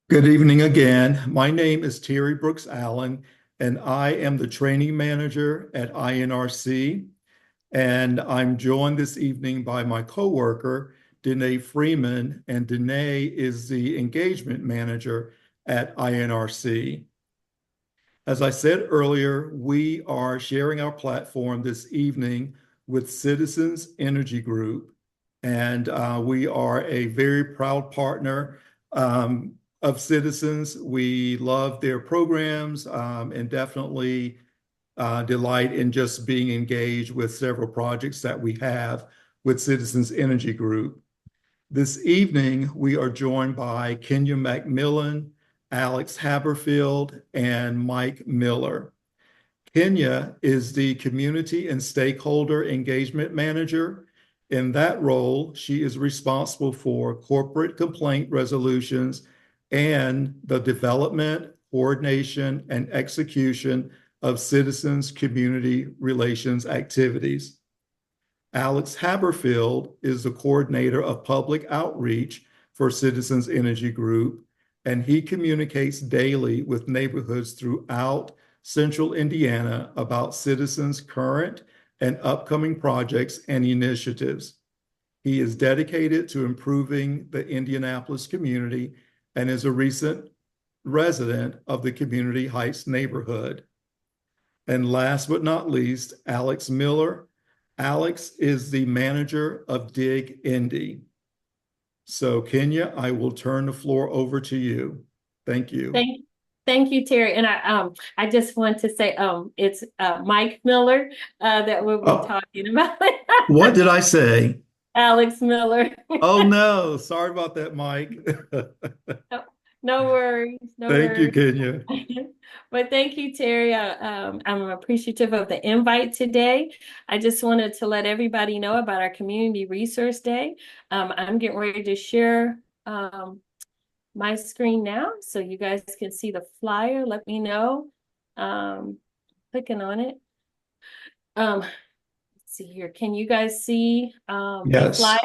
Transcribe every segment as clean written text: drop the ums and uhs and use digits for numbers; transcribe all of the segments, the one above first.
Good evening again. My name is Terry Brooks Allen, and I am the training manager at INRC. And I'm joined this evening by my coworker, Danae Freeman, and Danae is the engagement manager at INRC. As I said earlier, we are sharing our platform this evening with Citizens Energy Group, and we are a very proud partner of Citizens. We love their programs and definitely delight in just being engaged with several projects that we have with Citizens Energy Group. This evening, we are joined by Kenya McMillan, Alex Haberfield, and Mike Miller. Kenya is the Community and Stakeholder Engagement Manager. In that role, she is responsible for corporate complaint resolutions and the development, coordination, and execution of citizens' community relations activities. Alex Haberfield is the coordinator of public outreach for Citizens Energy Group, and he communicates daily with neighborhoods throughout Central Indiana about citizens' current and upcoming projects and initiatives. He is dedicated to improving the Indianapolis community and is a recent resident of the Community Heights neighborhood. And last but not least, Alex Miller. Alex is the manager of Dig Indy. So, Kenya, I will turn the floor over to you. Thank you. Thank you, Terry. And I just want to say it's Mike Miller that we'll be Oh, talking about. what did I say? Alex Miller. Oh, no. Sorry about that, Mike. No, no worries, no Thank you, worries. Kenya. But thank you, Terry. I'm appreciative of the invite today. I just wanted to let everybody know about our Community Resource Day. I'm getting ready to share my screen now so you guys can see the flyer. Let me know. Clicking on it. Let's see here. Can you guys see the flyer?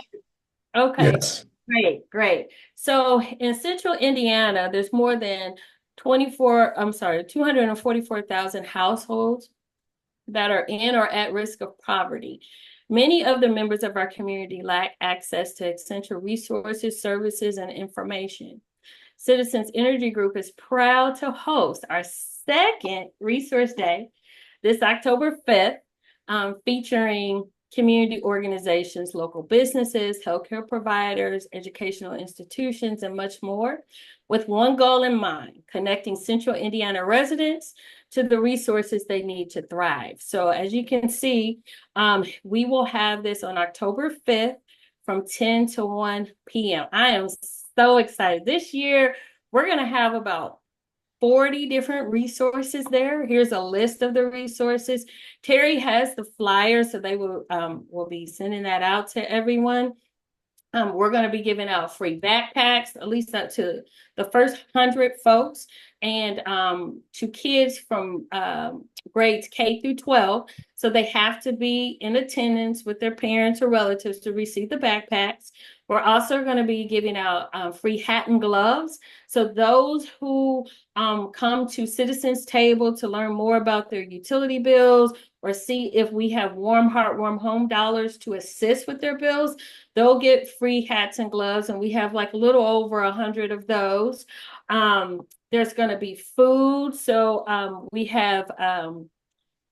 Yes. Okay, Yes. great. So in Central Indiana, there's more than 244,000 households that are in or at risk of poverty. Many of the members of our community lack access to essential resources, services, and information. Citizens Energy Group is proud to host our second Resource Day this October 5th, featuring community organizations, local businesses, healthcare providers, educational institutions, and much more, with one goal in mind: connecting Central Indiana residents to the resources they need to thrive. So as you can see, we will have this on October 5th from 10 to 1 p.m. I am so excited. This year, we're going to have about 40 different resources there. Here's a list of the resources. Terry has the flyer, so they will be sending that out to everyone. We're going to be giving out free backpacks, at least up to the first 100 folks, and to kids from grades K through 12. So they have to be in attendance with their parents or relatives to receive the backpacks. We're also going to be giving out free hat and gloves. So those who come to Citizens Table to learn more about their utility bills or see if we have Warm Heart, Warm Home dollars to assist with their bills, they'll get free hats and gloves, and we have like a little over 100 of those. There's going to be food. So we have,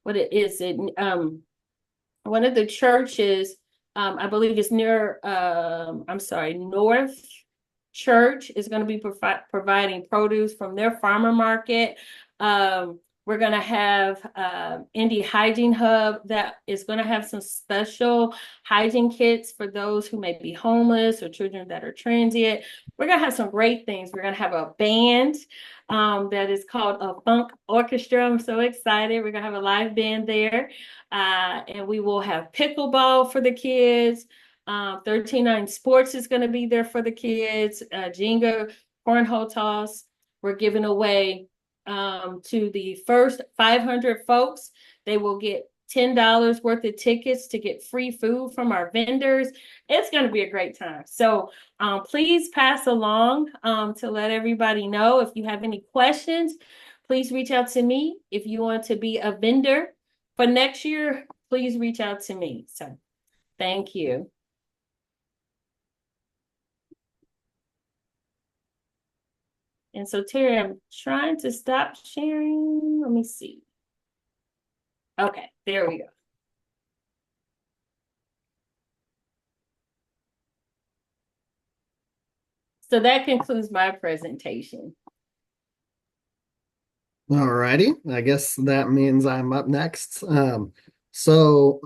what it is, one of the churches, I believe it's near, North Church is going to be providing produce from their farmer market. We're going to have Indy Hygiene Hub that is going to have some special hygiene kits for those who may be homeless or children that are transient. We're going to have some great things. We're going to have a band that is called a Funk Orchestra. I'm so excited. We're going to have a live band there. And we will have pickleball for the kids. 139 Sports is going to be there for the kids. Jenga, cornhole toss. We're giving away to the first 500 folks. They will get $10 worth of tickets to get free food from our vendors. It's going to be a great time. So please pass along to let everybody know. If you have any questions, please reach out to me. If you want to be a vendor for next year, please reach out to me. So thank you. And so, Terry, I'm trying to stop sharing. Let me see. Okay, there we go. So that concludes my presentation. All righty. I guess that means I'm up next. So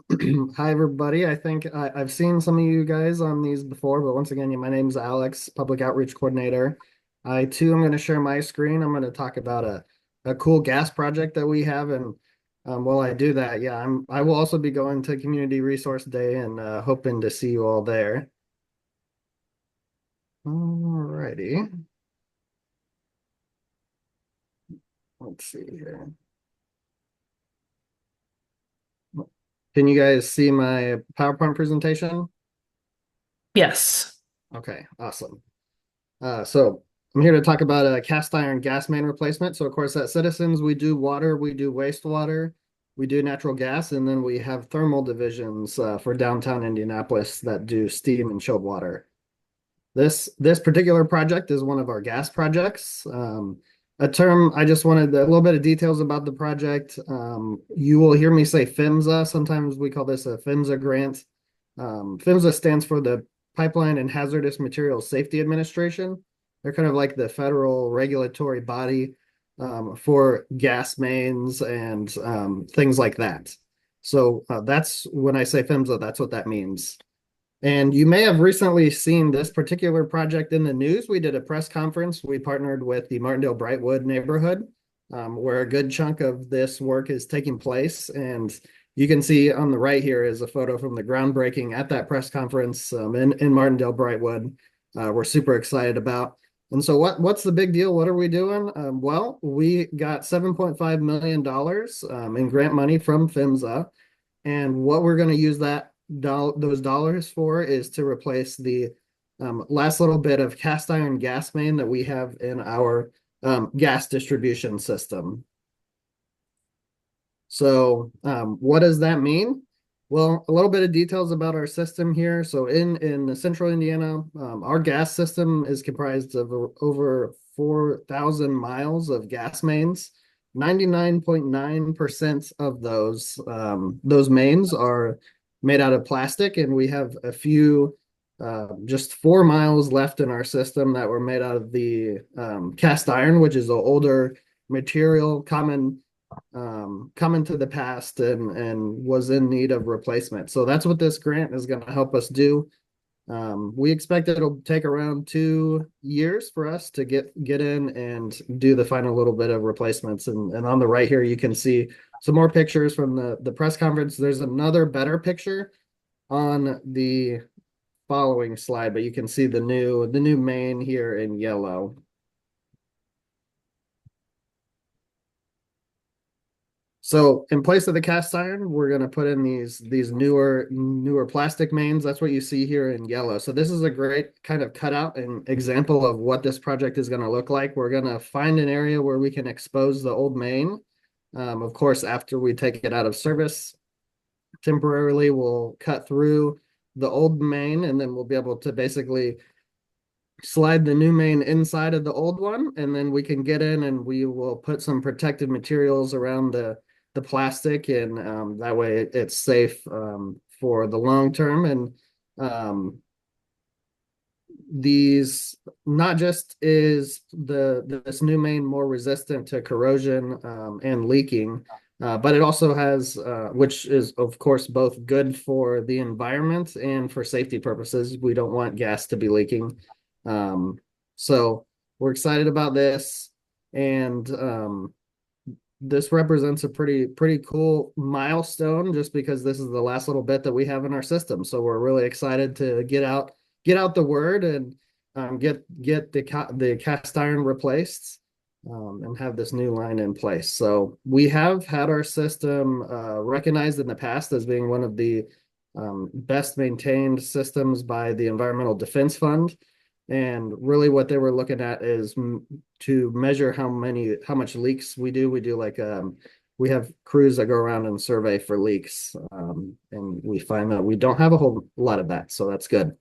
hi everybody. I think I've seen some of you guys on these before, but once again, my name's Alex, Public Outreach Coordinator. I too am going to share my screen. I'm going to talk about a cool gas project that we have, and while I do that, yeah, I will also be going to Community Resource Day and hoping to see you all there. All righty. Let's see here. Can you guys see my PowerPoint presentation? Yes. Okay, awesome. So I'm here to talk about a cast iron gas main replacement. So of course at Citizens, we do water, we do wastewater, we do natural gas, and then we have thermal divisions for downtown Indianapolis that do steam and chilled water. This particular project is one of our gas projects. A term, I just wanted a little bit of details about the project. You will hear me say PHMSA. Sometimes we call this a PHMSA grant. PHMSA stands for the Pipeline and Hazardous Materials Safety Administration. They're kind of like the federal regulatory body for gas mains and things like that. So that's when I say PHMSA, that's what that means. And you may have recently seen this particular project in the news. We did a press conference. We partnered with the Martindale Brightwood neighborhood, where a good chunk of this work is taking place. And you can see on the right here is a photo from the groundbreaking at that press conference in Martindale Brightwood. We're super excited about. And so what's the big deal? What are we doing? Well, we got $7.5 million in grant money from PHMSA. And what we're going to use those dollars for is to replace the last little bit of cast iron gas main that we have in our gas distribution system. So what does that mean? Well, a little bit of details about our system here. So in central Indiana, our gas system is comprised of over 4,000 miles of gas mains. 99.9% of those mains are made out of plastic, and we have a few, just 4 miles left in our system that were made out of the cast iron, which is an older material, common to the past and was in need of replacement. So that's what this grant is going to help us do. We expect it'll take around 2 years for us to get in and do the final little bit of replacements. And on the right here, you can see some more pictures from the press conference. There's another better picture on the following slide, but you can see the new main here in yellow. So in place of the cast iron, we're going to put in these newer plastic mains. That's what you see here in yellow. So this is a great kind of cutout and example of what this project is going to look like. We're going to find an area where we can expose the old main. Of course, after we take it out of service, temporarily we'll cut through the old main, and then we'll be able to basically slide the new main inside of the old one, and then we can get in and we will put some protective materials around the plastic, and that way it's safe for the long term. And these, not just is this new main more resistant to corrosion and leaking, but it also has, which is of course both good for the environment and for safety purposes. We don't want gas to be leaking. So we're excited about this, and this represents a pretty cool milestone, just because this is the last little bit that we have in our system. So we're really excited to get out the word and get the cast iron replaced. and have this new line in place. So we have had our system recognized in the past as being one of the best maintained systems by the Environmental Defense Fund. And really what they were looking at is to measure how much leaks we do. We do like we have crews that go around and survey for leaks. And we find that we don't have a whole lot of that. So that's good.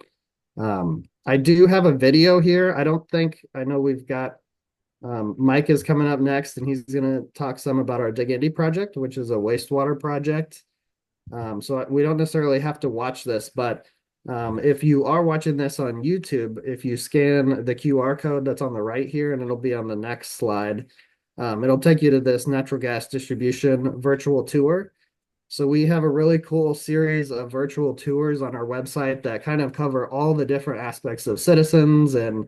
I do have a video here. I know we've got Mike is coming up next, and he's going to talk some about our Dig Indy project, which is a wastewater project. So we don't necessarily have to watch this, but if you are watching this on YouTube, if you scan the QR code that's on the right here, and it'll be on the next slide, it'll take you to this natural gas distribution virtual tour. So we have a really cool series of virtual tours on our website that kind of cover all the different aspects of Citizens. And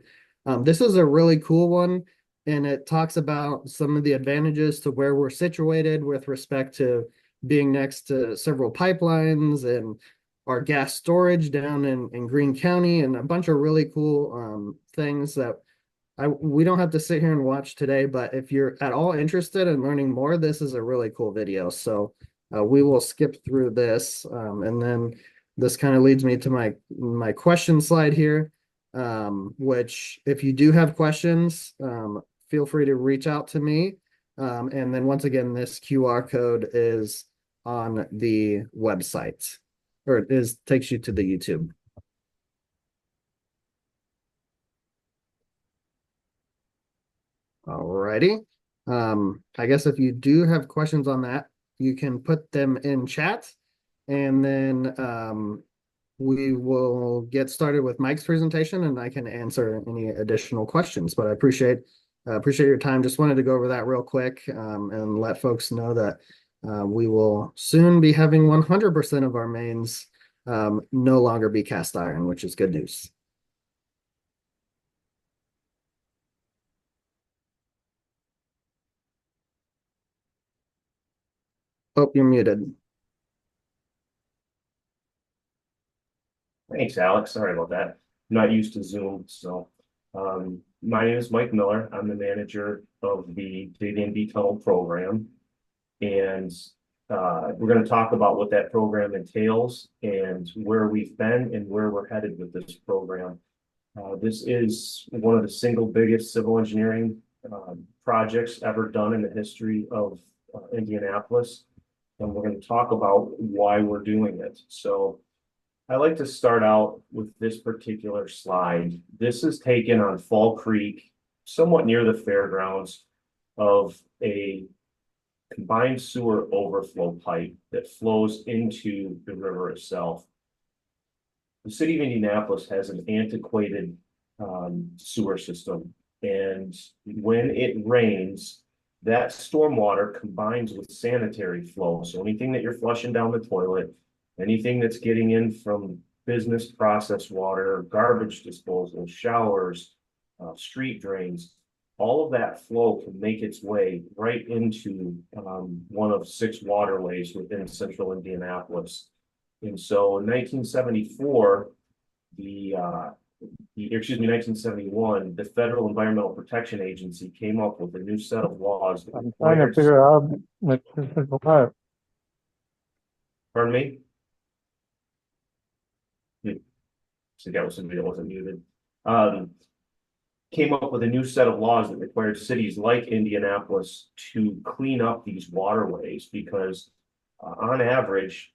this is a really cool one. And it talks about some of the advantages to where we're situated with respect to being next to several pipelines and our gas storage down in Greene County, and a bunch of really cool things that we don't have to sit here and watch today. But if you're at all interested in learning more, this is a really cool video. So we will skip through this, and then this kind of leads me to my question slide here, which if you do have questions, feel free to reach out to me. And then once again, this QR code is on the website, or takes you to the YouTube. Alrighty. I guess if you do have questions on that, you can put them in chat, and then we will get started with Mike's presentation, and I can answer any additional questions. But I appreciate your time. Just wanted to go over that real quick, and let folks know that we will soon be having 100% of our mains no longer be cast iron, which is good news. Oh, you're muted. Thanks, Alex. Sorry about that. I'm not used to Zoom. So my name is Mike Miller. I'm the manager of the Dig Indy Tunnel program. And we're going to talk about what that program entails and where we've been and where we're headed with this program. This is one of the single biggest civil engineering projects ever done in the history of Indianapolis. And we're going to talk about why we're doing it. So I like to start out with this particular slide. This is taken on Fall Creek, somewhat near the fairgrounds, of a combined sewer overflow pipe that flows into the river itself. The city of Indianapolis has an antiquated sewer system, and when it rains, that stormwater combines with sanitary flow. So anything that you're flushing down the toilet, anything that's getting in from business process water, garbage disposal, showers, street drains, all of that flow can make its way right into one of 6 waterways within central Indianapolis. And so in 1974, 1971, the Federal Environmental Protection Agency came up with a new set of laws. I'm trying to figure out what this is about. Pardon me? So that was somebody that wasn't muted. Came up with a new set of laws that required cities like Indianapolis to clean up these waterways because on average,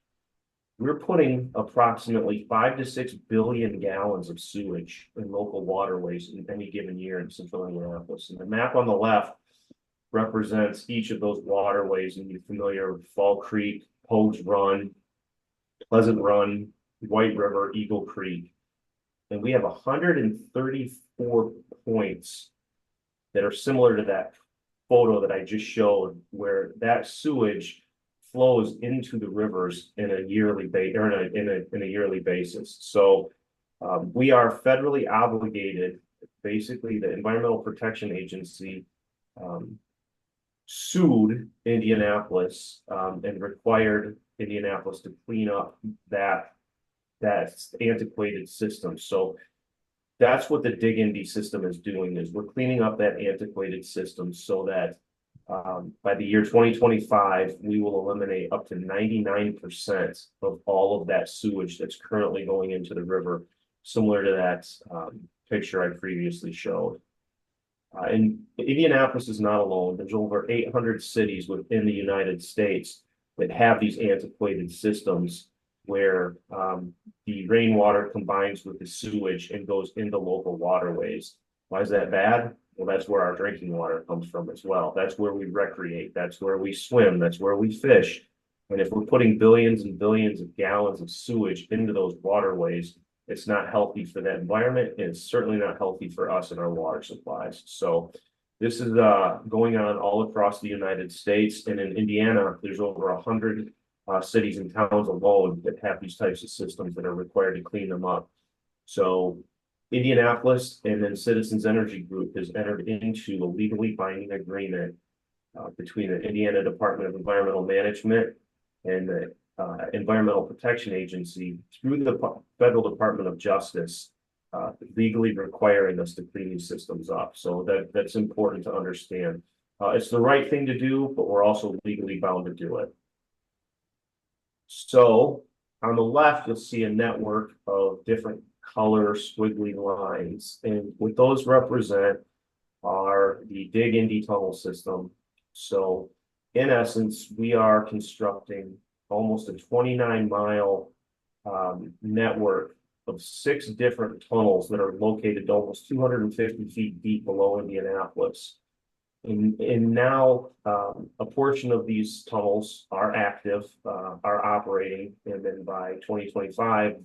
we're putting approximately 5 to 6 billion gallons of sewage in local waterways in any given year in central Indianapolis. And the map on the left represents each of those waterways, and you're familiar with Fall Creek, Pogues Run, Pleasant Run, White River, Eagle Creek. And we have 134 points that are similar to that photo that I just showed, where that sewage flows into the rivers in a yearly basis. So we are federally obligated. Basically, the Environmental Protection Agency sued Indianapolis and required Indianapolis to clean up that antiquated system. So that's what the Dig Indy system is doing, is we're cleaning up that antiquated system so that by the year 2025, we will eliminate up to 99% of all of that sewage that's currently going into the river, similar to that picture I previously showed. And Indianapolis is not alone. There's over 800 cities within the United States that have these antiquated systems where the rainwater combines with the sewage and goes into local waterways. Why is that bad? Well, that's where our drinking water comes from as well. That's where we recreate. That's where we swim. That's where we fish. And if we're putting billions and billions of gallons of sewage into those waterways, it's not healthy for that environment. And it's certainly not healthy for us and our water supplies. So this is going on all across the United States. And in Indiana, there's over 100 cities and towns alone that have these types of systems that are required to clean them up. So Indianapolis and then Citizens Energy Group has entered into a legally binding agreement between the Indiana Department of Environmental Management and the Environmental Protection Agency through the Federal Department of Justice, legally requiring us to clean these systems up. So that's important to understand. It's the right thing to do, but we're also legally bound to do it. So on the left, you'll see a network of different color squiggly lines, and what those represent are the Dig Indy tunnel system. So in essence, we are constructing almost a 29-mile network of 6 different tunnels that are located almost 250 feet deep below Indianapolis. And now a portion of these tunnels are active, are operating, and then by 2025,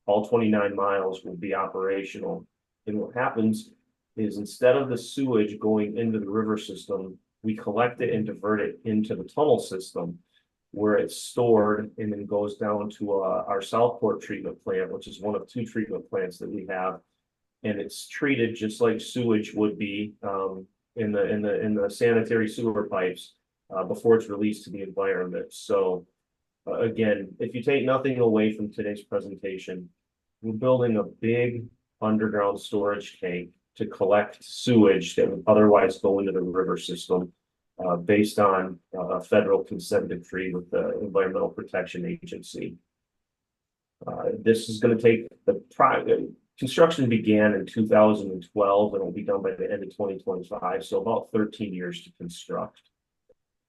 all 29 miles will be operational. And what happens is instead of the sewage going into the river system, we collect it and divert it into the tunnel system, where it's stored and then goes down to our Southport treatment plant, which is one of 2 treatment plants that we have. And it's treated just like sewage would be in the sanitary sewer pipes before it's released to the environment. So again, if you take nothing away from today's presentation, we're building a big underground storage tank to collect sewage that would otherwise go into the river system based on a federal consent decree with the Environmental Protection Agency. This is going to take construction began in 2012 and will be done by the end of 2025, so about 13 years to construct.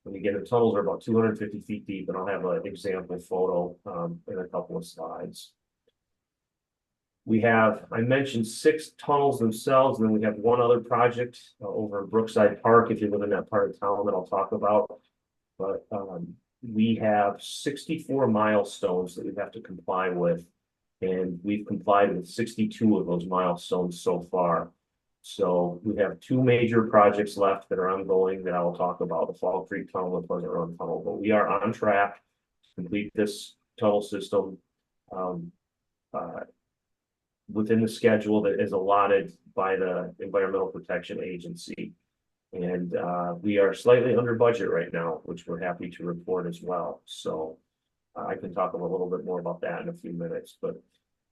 And again, the tunnels are about 250 feet deep, and I'll have an example photo in a couple of slides. We have, I mentioned 6 tunnels themselves, and then we have one other project over in Brookside Park, if you live in that part of town, that I'll talk about. But we have 64 milestones that we have to comply with, and we've complied with 62 of those milestones so far. So we have 2 major projects left that are ongoing that I will talk about, the Fall Creek Tunnel and Pleasant Run Tunnel. But we are on track to complete this tunnel system within the schedule that is allotted by the Environmental Protection Agency. And we are slightly under budget right now, which we're happy to report as well. So I can talk a little bit more about that in a few minutes, but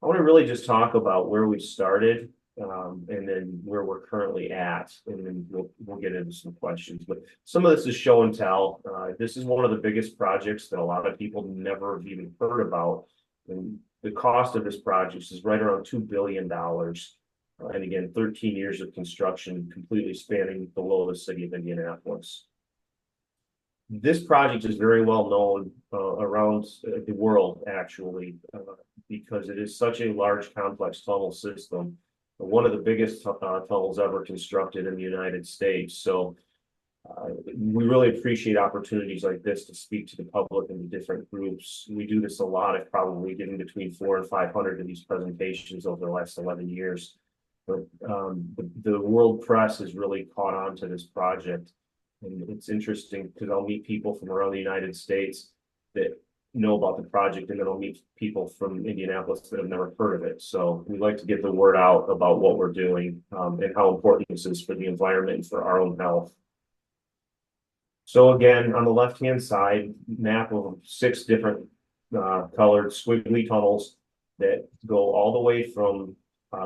I want to really just talk about where we started and then where we're currently at, and then we'll get into some questions. But some of this is show and tell. This is one of the biggest projects that a lot of people never have even heard about. And the cost of this project is right around $2 billion. And again, 13 years of construction completely spanning below the city of Indianapolis. This project is very well known around the world, actually, because it is such a large, complex tunnel system. One of the biggest tunnels ever constructed in the United States. So we really appreciate opportunities like this to speak to the public and the different groups. We do this a lot. I've probably given between 400 and 500 of these presentations over the last 11 years. But the world press has really caught on to this project. And it's interesting because I'll meet people from around the United States that know about the project, and then I'll meet people from Indianapolis that have never heard of it. So we like to get the word out about what we're doing and how important this is for the environment and for our own health. So again, on the left-hand side, map of 6 different colored squiggly tunnels that go all the way from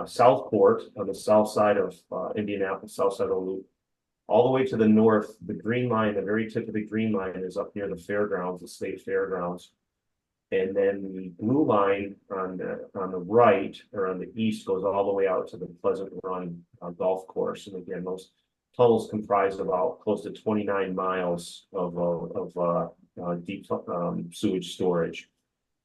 Southport on the south side of Indianapolis, south side of the loop. All the way to the north, the green line, the very tip of the green line is up near the fairgrounds, the state fairgrounds. And then the blue line on the right or on the east goes all the way out to the Pleasant Run golf course. And again, those tunnels comprise about close to 29 miles of deep sewage storage.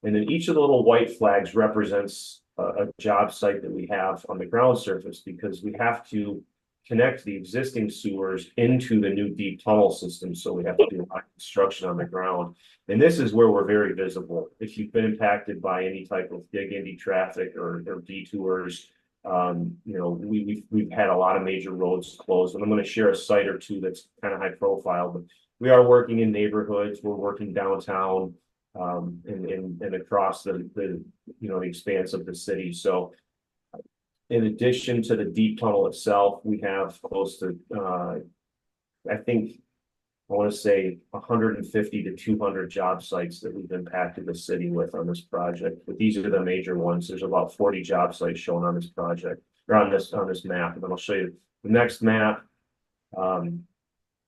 And then each of the little white flags represents a job site that we have on the ground surface, because we have to connect the existing sewers into the new deep tunnel system. So we have to do a lot of construction on the ground. And this is where we're very visible. If you've been impacted by any type of big Indy traffic or detours, we've had a lot of major roads closed. And I'm going to share a site or two that's kind of high profile, but we are working in neighborhoods. We're working downtown and across the expanse of the city. So in addition to the deep tunnel itself, we have close to, I want to say 150 to 200 job sites that we've impacted the city with on this project. But these are the major ones. There's about 40 job sites shown on this project or on this map. And then I'll show you the next map.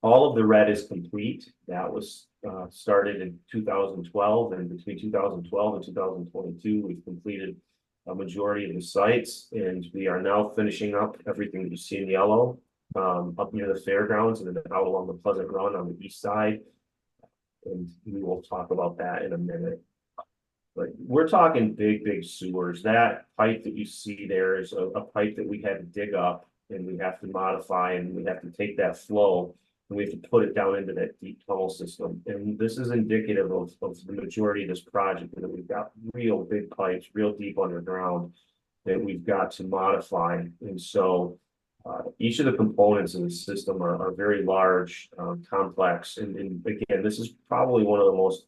All of the red is complete. That was started in 2012, and between 2012 and 2022, we've completed a majority of the sites, and we are now finishing up everything that you see in yellow up near the fairgrounds and then out along the Pleasant Run on the east side. And we will talk about that in a minute. But we're talking big sewers. That pipe that you see there is a pipe that we had to dig up, and we have to modify, and we have to take that flow and we have to put it down into that deep tunnel system. And this is indicative of the majority of this project, that we've got real big pipes, real deep underground that we've got to modify. And so each of the components in the system are very large, complex. And again, this is probably one of the most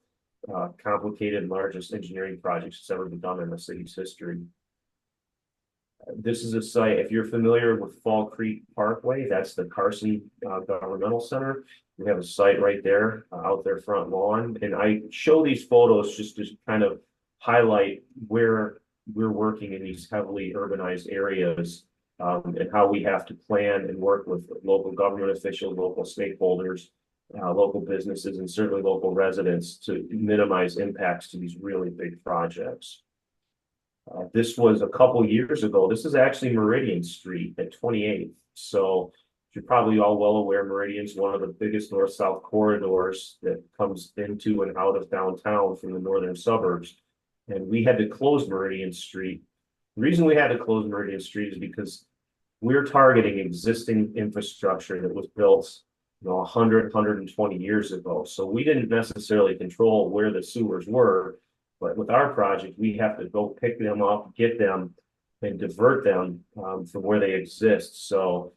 complicated and largest engineering projects that's ever been done in the city's history. This is a site, if you're familiar with Fall Creek Parkway, that's the Carson Governmental Center. We have a site right there out their front lawn. And I show these photos just to kind of highlight where we're working in these heavily urbanized areas, and how we have to plan and work with local government officials, local stakeholders, local businesses, and certainly local residents to minimize impacts to these really big projects. This was a couple years ago. This is actually Meridian Street at 28th. So you're probably all well aware Meridian's one of the biggest north-south corridors that comes into and out of downtown from the northern suburbs. And we had to close Meridian Street. The reason we had to close Meridian Street is because we're targeting existing infrastructure that was built 100, 120 years ago. So we didn't necessarily control where the sewers were. But with our project, we have to go pick them up, get them, and divert them from where they exist. So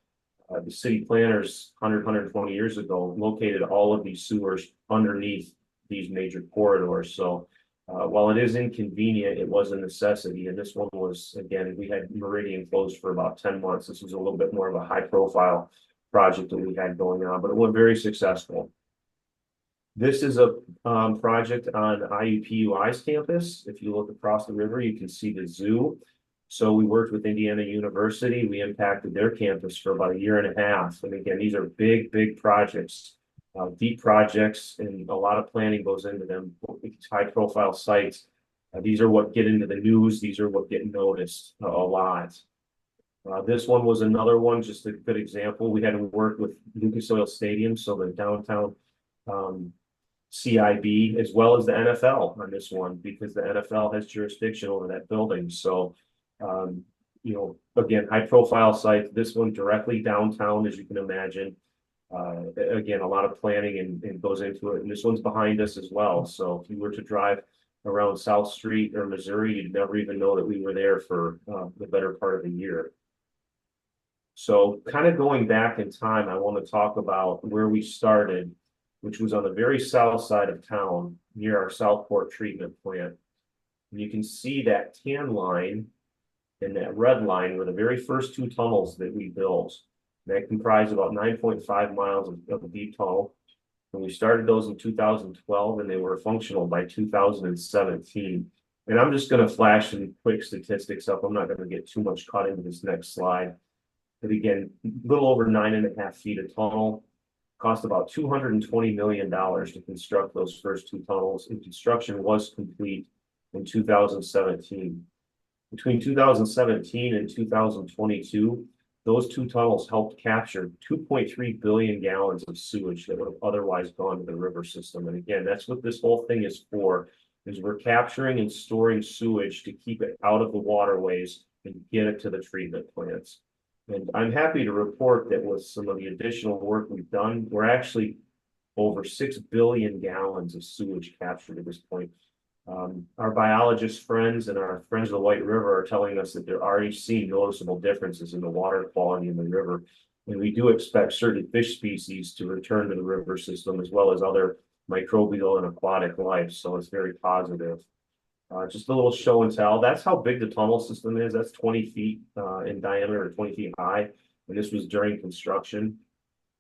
the city planners 100, 120 years ago located all of these sewers underneath these major corridors. So while it is inconvenient, it was a necessity. And this one was, again, we had Meridian closed for about 10 months. This was a little bit more of a high profile project that we had going on, but it went very successful. This is a project on IUPUI's campus. If you look across the river, you can see the zoo. So we worked with Indiana University. We impacted their campus for about 1.5 years. And again, these are big projects, deep projects, and a lot of planning goes into them. These high profile sites. These are what get into the news. These are what get noticed a lot. This one was another one, just a good example. We had to work with Lucas Oil Stadium, so the downtown CIB, as well as the NFL on this one, because the NFL has jurisdiction over that building. So, again, high profile site. This one directly downtown, as you can imagine. Again, a lot of planning and goes into it. And this one's behind us as well. So if you were to drive around South Street or Missouri, you'd never even know that we were there for the better part of the year. So kind of going back in time, I want to talk about where we started, which was on the very south side of town near our Southport treatment plant. And you can see that tan line and that red line were the very first 2 tunnels that we built. That comprised about 9.5 miles of a deep tunnel. And we started those in 2012, and they were functional by 2017. And I'm just gonna flash some quick statistics up. I'm not gonna get too much caught into this next slide. But again, a little over 9.5 feet of tunnel, cost about $220 million to construct those first two tunnels, and construction was complete in 2017. Between 2017 and 2022, those two tunnels helped capture 2.3 billion gallons of sewage that would have otherwise gone to the river system. And again, that's what this whole thing is for, is we're capturing and storing sewage to keep it out of the waterways and get it to the treatment plants. And I'm happy to report that with some of the additional work we've done, we're actually over 6 billion gallons of sewage captured at this point. Our biologist friends and our friends of the White River are telling us that they're already seeing noticeable differences in the water quality in the river. And we do expect certain fish species to return to the river system, as well as other microbial and aquatic life. So it's very positive. Just a little show and tell. That's how big the tunnel system is. That's 20 feet in diameter, or 20 feet high. And this was during construction.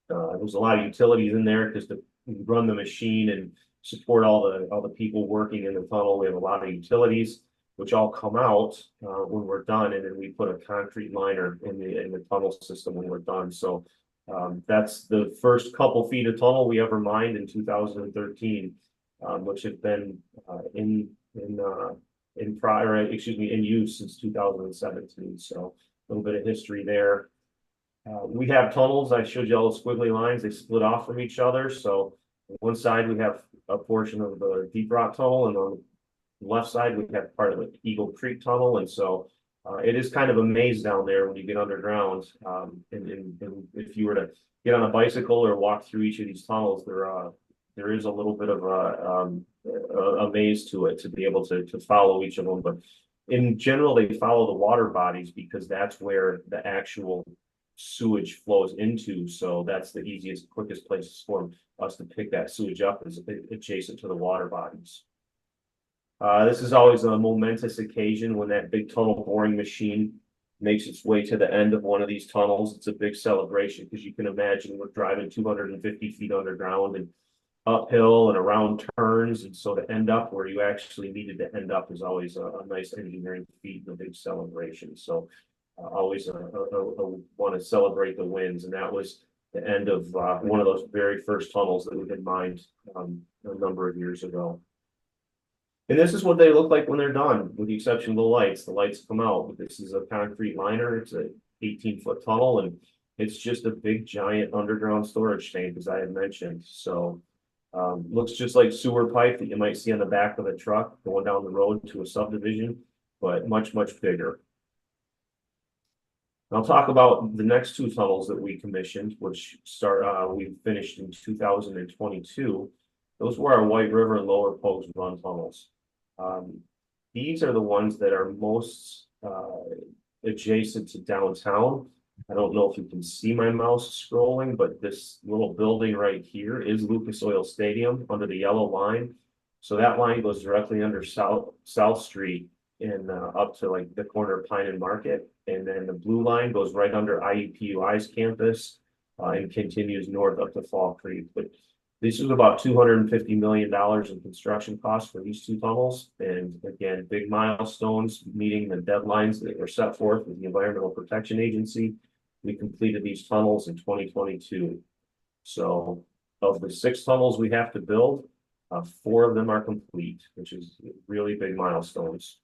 There was a lot of utilities in there because to run the machine and support all the people working in the tunnel. We have a lot of utilities, which all come out when we're done, and then we put a concrete liner in the tunnel system when we're done. So that's the first couple feet of tunnel we ever mined in 2013, which have been in use since 2017. So a little bit of history there. We have tunnels. I showed you all the squiggly lines. They split off from each other. So on one side we have a portion of the Deep Rock Tunnel, and on the left side we have part of the Eagle Creek Tunnel. And so it is kind of a maze down there when you get underground. And if you were to get on a bicycle or walk through each of these tunnels, there is a little bit of a maze to it to be able to follow each of them. But in general, they follow the water bodies because that's where the actual sewage flows into. So that's the easiest, quickest place for us to pick that sewage up, is adjacent to the water bodies. This is always a momentous occasion when that big tunnel boring machine makes its way to the end of one of these tunnels. It's a big celebration because you can imagine we're driving 250 feet underground and uphill and around turns. And so to end up where you actually needed to end up is always a nice engineering feat and a big celebration. So always want to celebrate the wins. And that was the end of one of those very first tunnels that we had mined a number of years ago. And this is what they look like when they're done, with the exception of the lights. The lights come out, but this is a concrete liner. It's a 18-foot tunnel, and it's just a big giant underground storage tank, as I had mentioned. So looks just like sewer pipe that you might see on the back of a truck going down the road to a subdivision, but much, much bigger. I'll talk about the next two tunnels that we commissioned, which we finished in 2022. Those were our White River and Lower Pogues Run tunnels. These are the ones that are most adjacent to downtown. I don't know if you can see my mouse scrolling, but this little building right here is Lucas Oil Stadium under the yellow line. So that line goes directly under South Street and up to like the corner of Pine and Market. And then the blue line goes right under IUPUI's campus and continues north up to Fall Creek. But this was about $250 million in construction costs for these two tunnels. And again, big milestones, meeting the deadlines that were set forth with the Environmental Protection Agency. We completed these tunnels in 2022. So of the 6 tunnels we have to build, 4 of them are complete, which is really big milestones.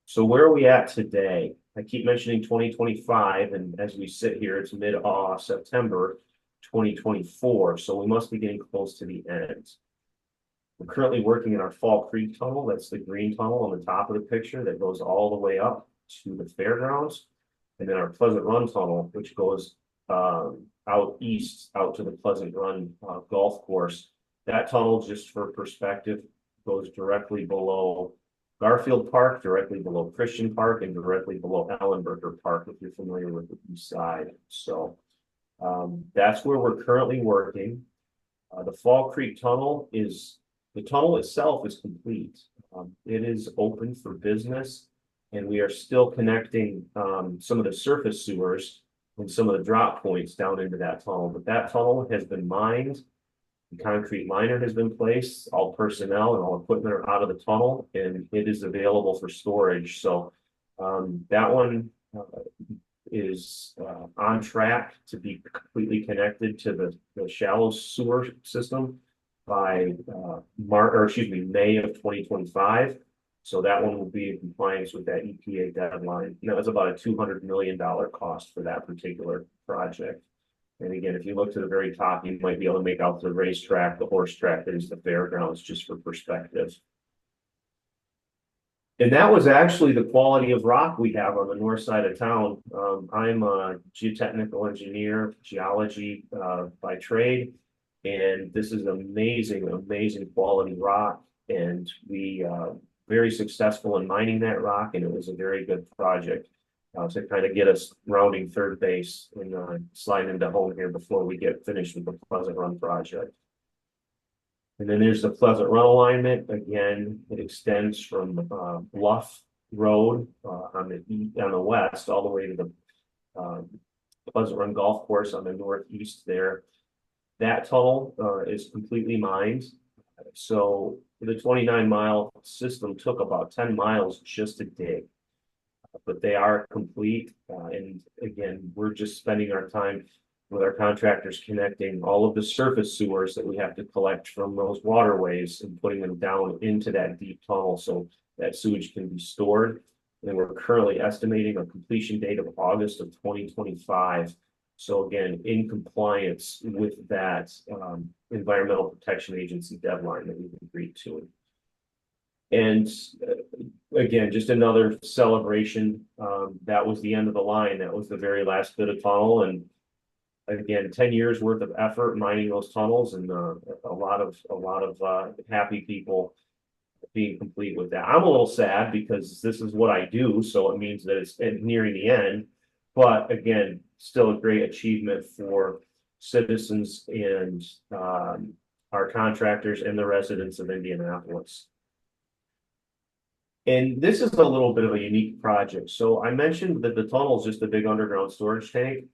So where are we at today? I keep mentioning 2025, and as we sit here, it's mid-September 2024, so we must be getting close to the end. We're currently working in our Fall Creek Tunnel. That's the green tunnel on the top of the picture that goes all the way up to the fairgrounds. And then our Pleasant Run Tunnel, which goes out east, out to the Pleasant Run golf course. That tunnel, just for perspective, goes directly below Garfield Park, directly below Christian Park, and directly below Ellenberger Park, if you're familiar with the east side. So that's where we're currently working. The Fall Creek Tunnel the tunnel itself is complete. It is open for business, and we are still connecting some of the surface sewers and some of the drop points down into that tunnel. But that tunnel has been mined The concrete liner has been placed, all personnel and all equipment are out of the tunnel, and it is available for storage. So that one is on track to be completely connected to the shallow sewer system by May of 2025. So that one will be in compliance with that EPA deadline. And that was about a $200 million cost for that particular project. And again, if you look to the very top, you might be able to make out the racetrack, the horse track, that is the fairgrounds, just for perspective. And that was actually the quality of rock we have on the north side of town. I'm a geotechnical engineer, geology by trade, and this is amazing, amazing quality rock. And we very successful in mining that rock, and it was a very good project to kind of get us rounding third base and sliding into home here before we get finished with the Pleasant Run project. And then there's the Pleasant Run alignment. Again, it extends from Bluff Road on the west all the way to the Pleasant Run Golf Course on the northeast there. That tunnel is completely mined. So the 29-mile system took about 10 miles just to dig. But they are complete. And again, we're just spending our time with our contractors connecting all of the surface sewers that we have to collect from those waterways and putting them down into that deep tunnel so that sewage can be stored. And we're currently estimating a completion date of August of 2025. So again, in compliance with that Environmental Protection Agency deadline that we've agreed to. And again, just another celebration. That was the end of the line. That was the very last bit of tunnel. And again, 10 years worth of effort mining those tunnels, and a lot of happy people being complete with that. I'm a little sad because this is what I do, so it means that it's nearing the end. But again, still a great achievement for citizens and our contractors and the residents of Indianapolis. And this is a little bit of a unique project. So I mentioned that the tunnel is just a big underground storage tank.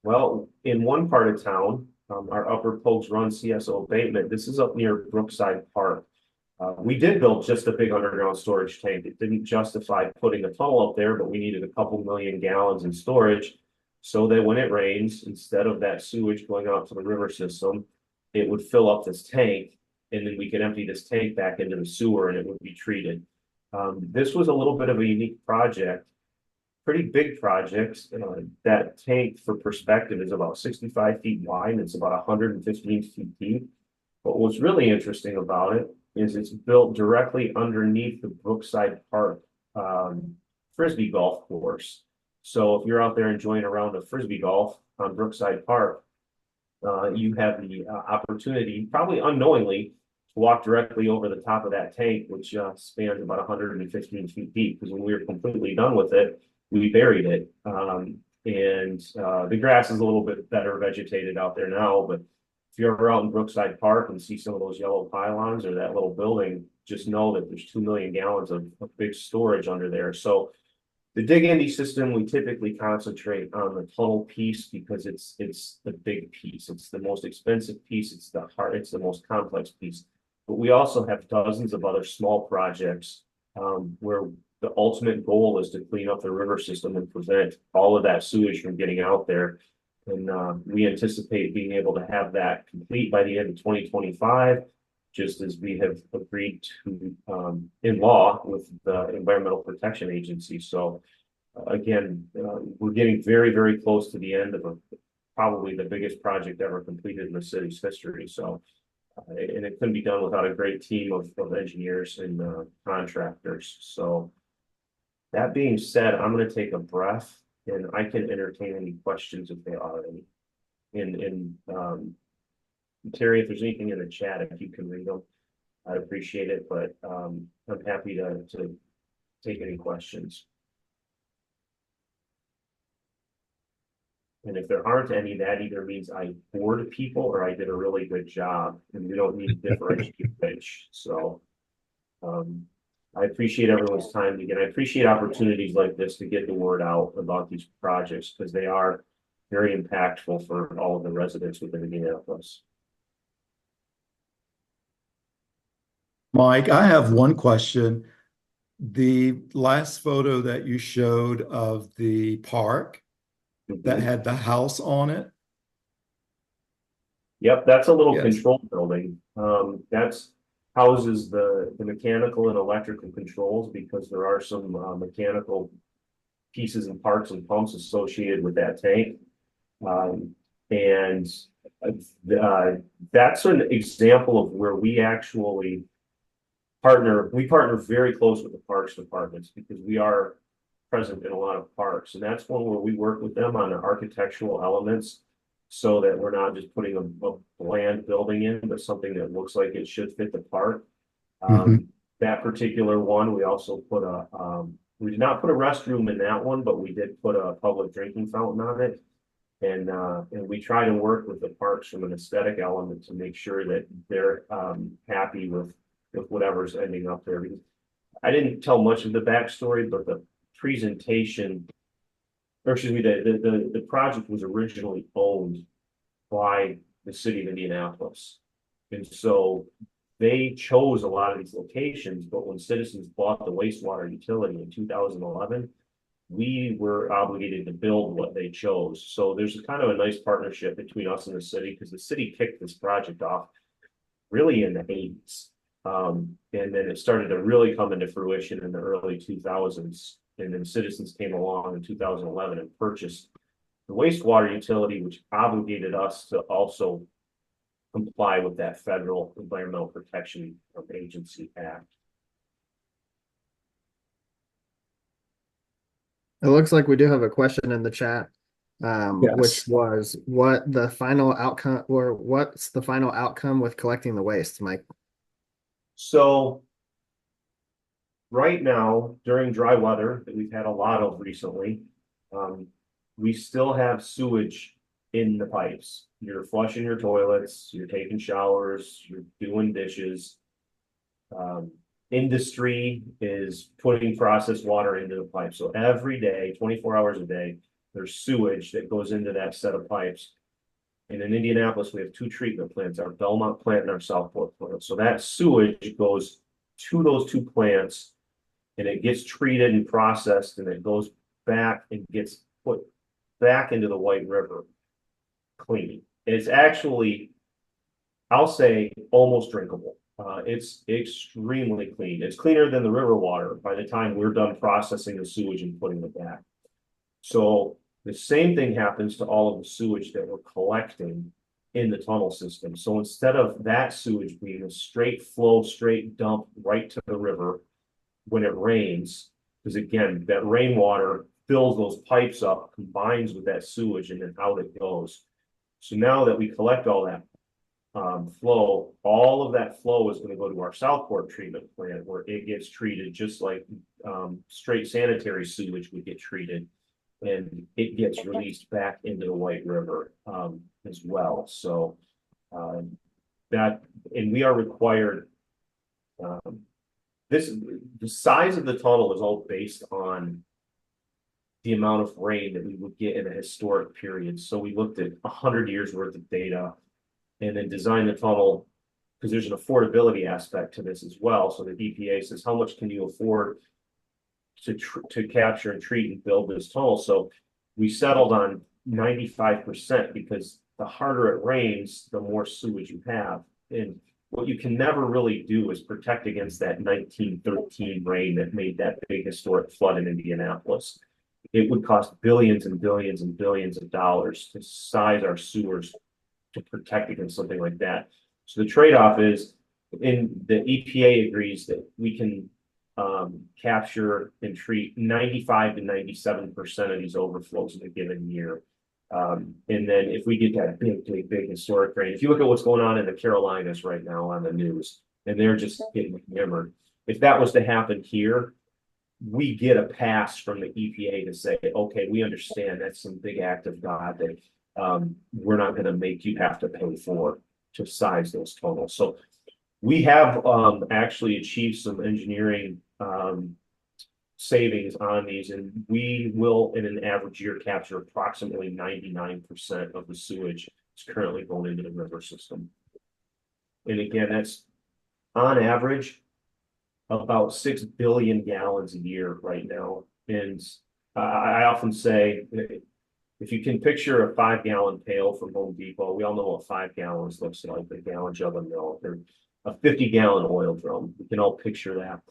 Well, in one part of town, our Upper Pogues Run CSO abatement, this is up near Brookside Park. We did build just a big underground storage tank. It didn't justify putting a tunnel up there, but we needed a couple million gallons in storage so that when it rains, instead of that sewage going out to the river system, it would fill up this tank, and then we could empty this tank back into the sewer and it would be treated. This was a little bit of a unique project. Pretty big project. That tank, for perspective, is about 65 feet wide and it's about 115 feet deep. But what's really interesting about it is it's built directly underneath the Brookside Park Frisbee golf course. So if you're out there enjoying a round of Frisbee golf on Brookside Park, you have the opportunity, probably unknowingly, to walk directly over the top of that tank, which spans about 115 feet deep. Because when we were completely done with it, we buried it. The grass is a little bit better vegetated out there now, but if you're ever out in Brookside Park and see some of those yellow pylons or that little building, just know that there's 2 million gallons of big storage under there. So the Dig Indy system, we typically concentrate on the tunnel piece because it's the big piece. It's the most expensive piece. It's the most complex piece. But we also have dozens of other small projects where the ultimate goal is to clean up the river system and prevent all of that sewage from getting out there. And we anticipate being able to have that complete by the end of 2025, just as we have agreed to in law with the Environmental Protection Agency. So again, we're getting very, very close to the end of probably the biggest project ever completed in the city's history. So, and it couldn't be done without a great team of engineers and contractors. So that being said, I'm going to take a breath and I can entertain any questions if there are any. And Terry, if there's anything in the chat, if you can read them, I'd appreciate it. But I'm happy to take any questions. And if there aren't any, that either means I bored people or I did a really good job, and we don't need to differentiate pitch. So I appreciate everyone's time. Again, I appreciate opportunities like this to get the word out about these projects because they are very impactful for all of the residents within Indianapolis. Mike, I have one question. The last photo that you showed of the park that had the house on it. Yep, that's a little Yes. control building. That's houses the mechanical and electrical controls because there are some mechanical pieces and parts and pumps associated with that tank. And that's an example of where we actually we partner very close with the parks departments because we are present in a lot of parks. And that's one where we work with them on the architectural elements so that we're not just putting a bland building in, but something that looks like it should fit the park. That particular one, we also put we did not put a restroom in that one, but we did put a public drinking fountain on it. And we try to work with the parks from an aesthetic element to make sure that they're happy with whatever's ending up there. Because I didn't tell much of the backstory, but the presentation, or excuse me, the project was originally owned by the city of Indianapolis. And so they chose a lot of these locations, but when Citizens bought the wastewater utility in 2011, we were obligated to build what they chose. So there's kind of a nice partnership between us and the city because the city kicked this project off really in the 80s. And then it started to really come into fruition in the early 2000s. And then Citizens came along in 2011 and purchased the wastewater utility, which obligated us to also comply with that Federal Environmental Protection Agency Act. It looks like we do have a question in the chat, Yes. which was what the final outcome or what's the final outcome with collecting the waste, Mike? So right now, during dry weather that we've had a lot of recently, we still have sewage in the pipes. You're flushing your toilets, you're taking showers, you're doing dishes. Industry is putting processed water into the pipe. So every day, 24 hours a day, there's sewage that goes into that set of pipes. And in Indianapolis, we have two treatment plants, our Belmont plant and our Southport plant. So that sewage goes to those two plants and it gets treated and processed and it goes back and gets put back into the White River clean. It's actually, I'll say, almost drinkable. It's extremely clean. It's cleaner than the river water by the time we're done processing the sewage and putting it back. So the same thing happens to all of the sewage that we're collecting in the tunnel system. So instead of that sewage being a straight flow, straight dump right to the river when it rains, because again, that rainwater fills those pipes up, combines with that sewage, and then out it goes. So now that we collect all that flow, all of that flow is going to go to our Southport treatment plant where it gets treated just like straight sanitary sewage would get treated, and it gets released back into the White River as well. So and we are required. The size of the tunnel is all based on the amount of rain that we would get in a historic period. So we looked at 100 years worth of data and then designed the tunnel because there's an affordability aspect to this as well. So the EPA says, how much can you afford to capture and treat and build this tunnel? So we settled on 95% because the harder it rains, the more sewage you have. And what you can never really do is protect against that 1913 rain that made that big historic flood in Indianapolis. It would cost billions and billions and billions of dollars to size our sewers to protect against something like that. So the trade-off is, the EPA agrees that we can capture and treat 95 to 97% of these overflows in a given year. And then if we get that big historic rain, if you look at what's going on in the Carolinas right now on the news, and they're just getting hammered. If that was to happen here, we get a pass from the EPA to say, okay, we understand that's some big act of God that we're not going to make you have to pay for to size those tunnels. So we have actually achieved some engineering savings on these, and we will in an average year capture approximately 99% of the sewage that's currently going into the river system. And again, that's on average about 6 billion gallons a year right now. And I often say, if you can picture a 5-gallon pail from Home Depot, we all know what 5 gallons looks like, a gallon jug of milk, or a 50-gallon oil drum. We can all picture that.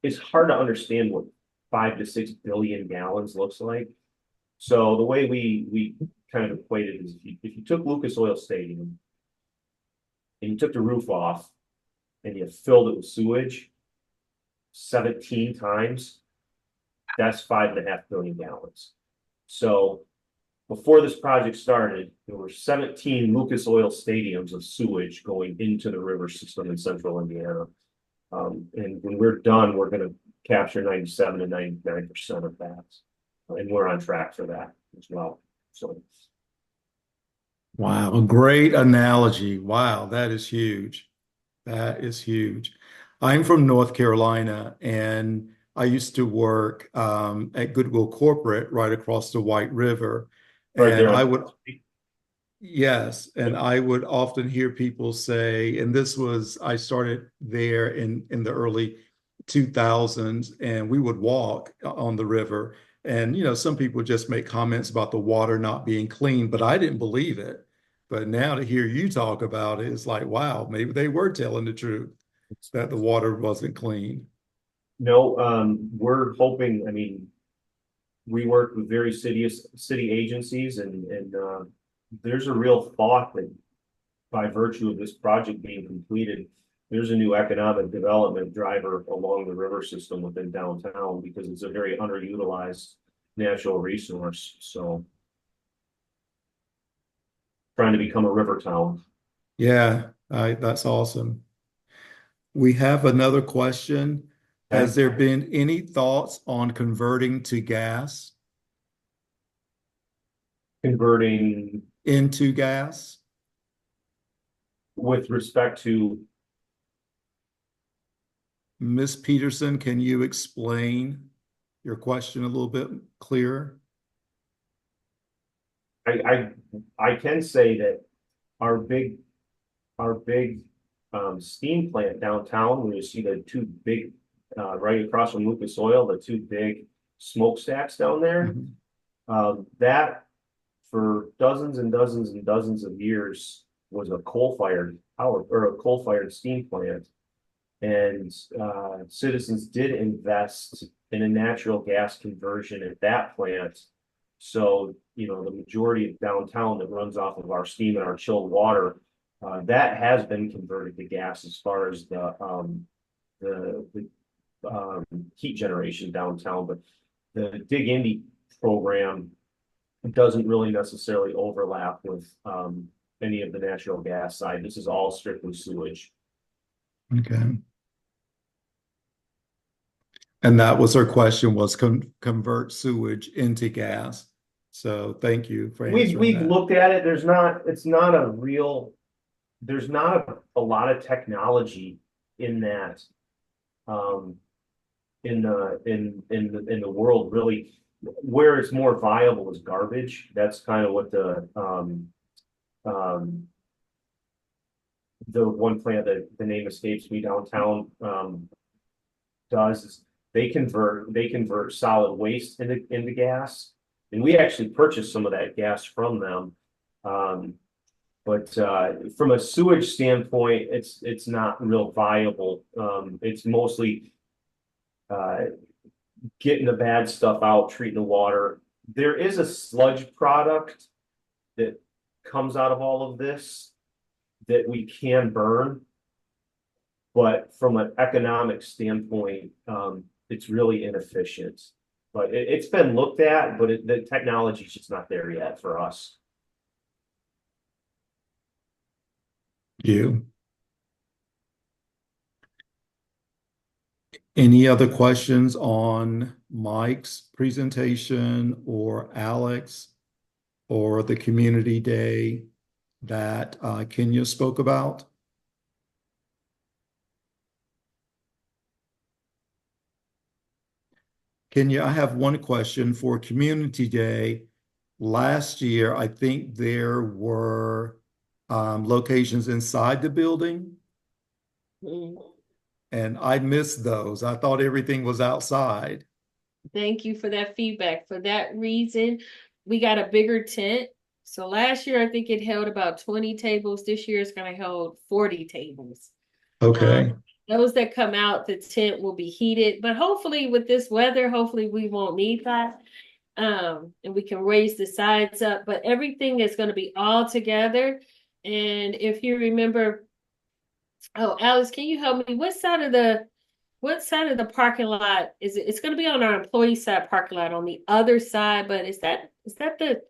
It's hard to understand what 5 to 6 billion gallons looks like. So the way we kind of equate it is if you took Lucas Oil Stadium and you took the roof off and you filled it with sewage 17 times, that's 5.5 billion gallons. So before this project started, there were 17 Lucas Oil Stadiums of sewage going into the river system in central Indiana. And when we're done, we're going to capture 97 to 99% of that. And we're on track for that as well. So, Wow, a great analogy. Wow, that is huge. That is huge. I'm from North Carolina, and I used to work at Goodwill Corporate right across the White River. right And there I on, would, yes, and I would often hear people say, and this was, I started there in the early 2000s, and we would walk on the river. And, some people just make comments about the water not being clean, but I didn't believe it. But now to hear you talk about it, it's like, wow, maybe they were telling the truth that the water wasn't clean. no, we're hoping, I mean, we work with various city agencies and there's a real thought that by virtue of this project being completed, there's a new economic development driver along the river system within downtown because it's a very underutilized natural resource. So trying to become a river town. Yeah, that's awesome. We have another question. Has Okay. there been any thoughts on converting to gas, Converting into gas? with respect to, Miss Peterson, can you explain your question a little bit clearer? I can say that our big steam plant downtown, where you see the two big right across from Lucas Oil, the two big smokestacks down there. That for dozens and dozens and dozens of years was a coal-fired power or a coal-fired steam plant. And citizens did invest in a natural gas conversion at that plant. So, the majority of downtown that runs off of our steam and our chilled water, that has been converted to gas as far as the heat generation downtown. But the Dig Indy program doesn't really necessarily overlap with any of the natural gas side. This is all strictly sewage. Okay. And that was her question, was convert sewage into gas. So thank you for answering We've that. looked at it. There's not a lot of technology in that in the world really. Where it's more viable is garbage. That's kind of what the one plant that the name escapes me downtown does is they convert solid waste into gas. And we actually purchased some of that gas from them. But from a sewage standpoint, it's not real viable. It's mostly getting the bad stuff out, treating the water. There is a sludge product that comes out of all of this that we can burn. But from an economic standpoint, it's really inefficient. But it's been looked at, but the technology is just not there yet for us. You. Any other questions on Mike's presentation or Alex or the community day that Kenya spoke about? Kenya, I have one question for Community Day. Last year, I think there were locations inside the building. Mm. and I missed those. I thought everything was outside. Thank you for that feedback. For that reason, we got a bigger tent. So last year, I think it held about 20 tables. This year, it's going to hold 40 tables. Okay. Those that come out, the tent will be heated, but hopefully with this weather, hopefully we won't need that. And we can raise the sides up, but everything is going to be all together. And if you remember, oh, Alex, can you help me? What side of the parking lot is it? It's going to be on our employee side parking lot on the other side, but is that the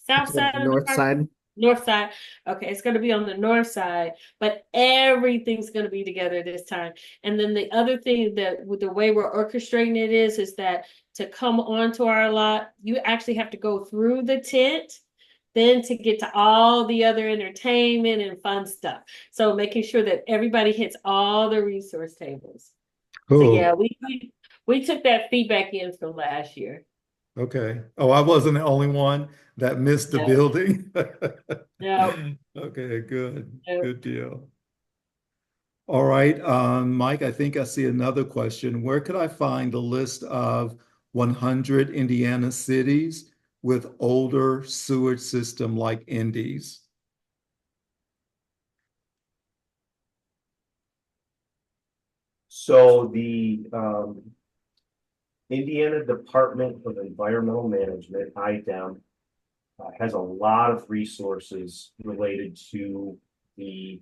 south side of the North parking? side. North side. Okay, it's going to be on the north side, but everything's going to be together this time. And then the other thing that with the way we're orchestrating it is that to come onto our lot, you actually have to go through the tent, then to get to all the other entertainment and fun stuff. So making sure that everybody hits all the resource tables. So Cool. yeah, we took that feedback in from last year. Okay. Oh, I wasn't the only one that missed the No. building. No. Okay, good. No. Good deal. All right, Mike, I think I see another question. Where could I find the list of 100 Indiana cities with older sewage system like Indy's? So the Indiana Department of Environmental Management, IDEM, has a lot of resources related to the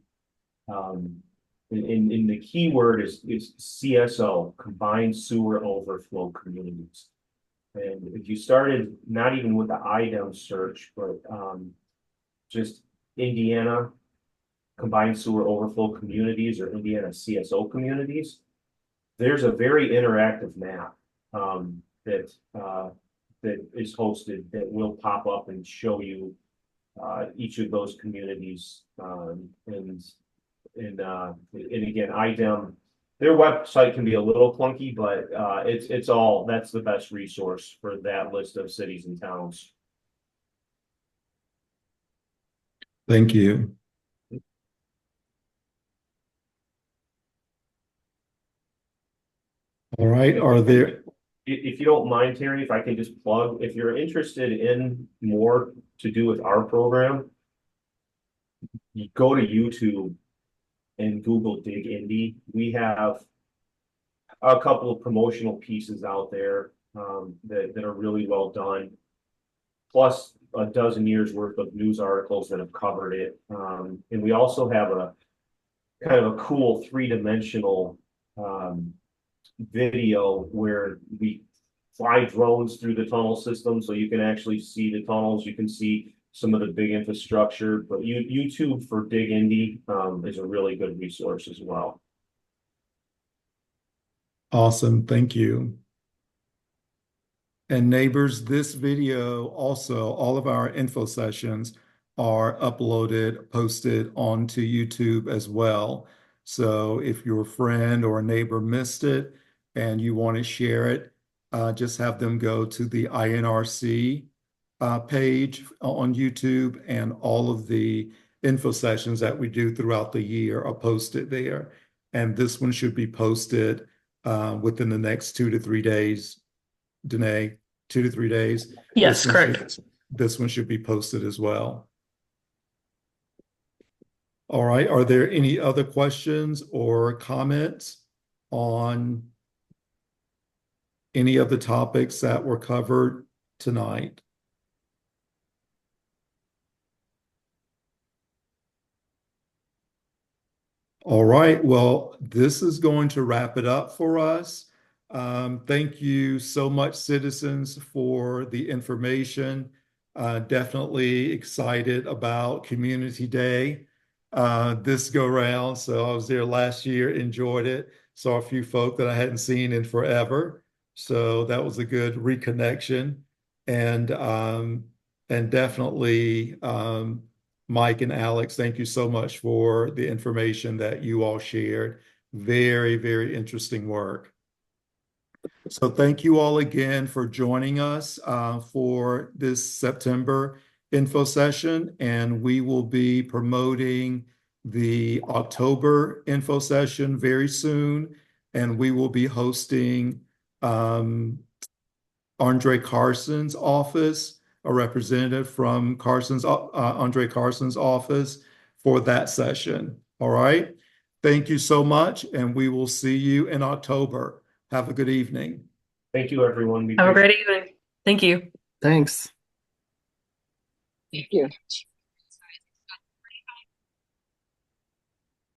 in the keyword is CSO, Combined Sewer Overflow Communities. And if you started not even with the IDEM search, but just Indiana Combined Sewer Overflow Communities or Indiana CSO communities, there's a very interactive map that is hosted that will pop up and show you each of those communities. And again, IDEM, their website can be a little clunky, but that's the best resource for that list of cities and towns. Thank you. All right, are there, If you don't mind, Terry, if I can just plug, if you're interested in more to do with our program, you go to YouTube and Google Dig Indy. We have a couple of promotional pieces out there that are really well done, plus a dozen years worth of news articles that have covered it. And we also have a kind of a cool three-dimensional video where we fly drones through the tunnel system so you can actually see the tunnels. You can see some of the big infrastructure, but YouTube for Dig Indy is a really good resource as well. awesome, thank you. And neighbors, this video also, all of our info sessions are uploaded, posted onto YouTube as well. So if your friend or a neighbor missed it and you want to share it, just have them go to the INRC page on YouTube, and all of the info sessions that we do throughout the year are posted there. And this one should be posted within the next 2 to 3 days. Danae, 2 to 3 days. Yes, This one correct. this one should be posted as well. All right, are there any other questions or comments on any of the topics that were covered tonight? All right, well, this is going to wrap it up for us. Thank you so much, citizens, for the information. Definitely excited about Community Day this go round. So I was there last year, enjoyed it. Saw a few folk that I hadn't seen in forever. So that was a good reconnection. And definitely Mike and Alex, thank you so much for the information that you all shared. Very, very interesting work. So thank you all again for joining us for this September info session, and we will be promoting the October info session very soon, and we will be hosting Andre Carson's office, a representative from Andre Carson's office for that session. All right. Thank you so much, and we will see you in October. Have a good evening. Thank you, everyone. We Have a appreciate great evening. Thank you. Thanks. Thank you.